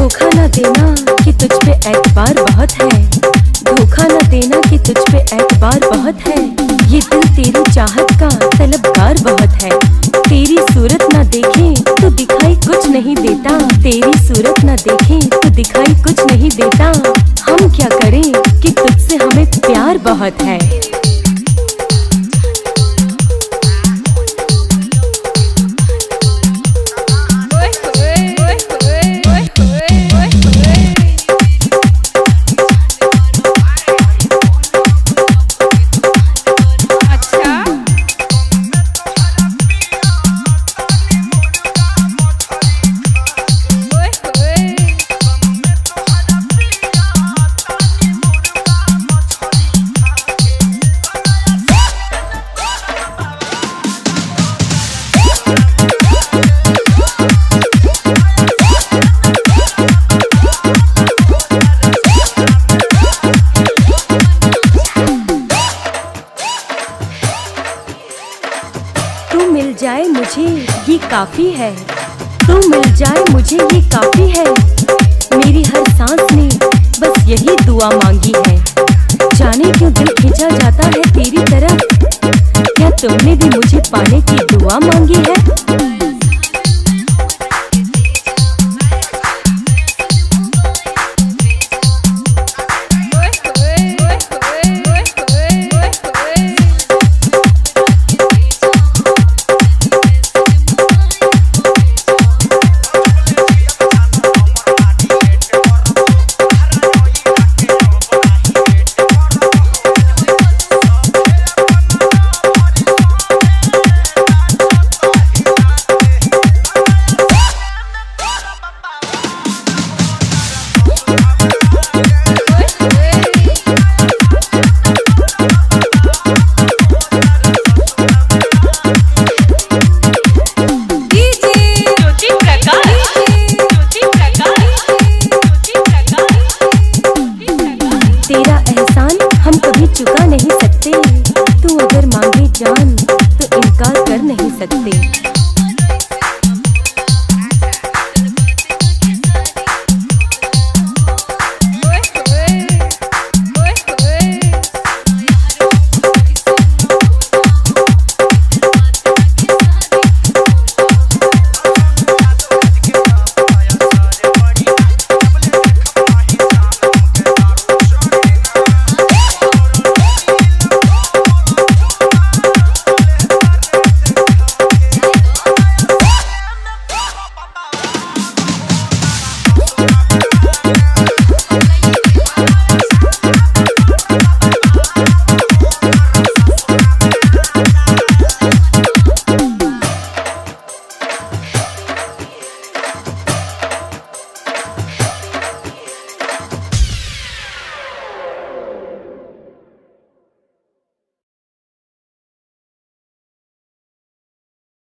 धोखा न देना कि तुझ पे एतबार बहुत है, धोखा न देना कि तुझ पे एतबार बहुत है। ये दिल तेरी चाहत का तलबगार बहुत है। तेरी सूरत न देखे तो दिखाई कुछ नहीं देता, तेरी सूरत न देखे तो दिखाई कुछ नहीं देता। हम क्या करें कि तुझसे हमें प्यार बहुत है। मिल जाए मुझे ये काफी है, तू मिल जाए मुझे ये काफी है। मेरी हर सांस ने बस यही दुआ मांगी।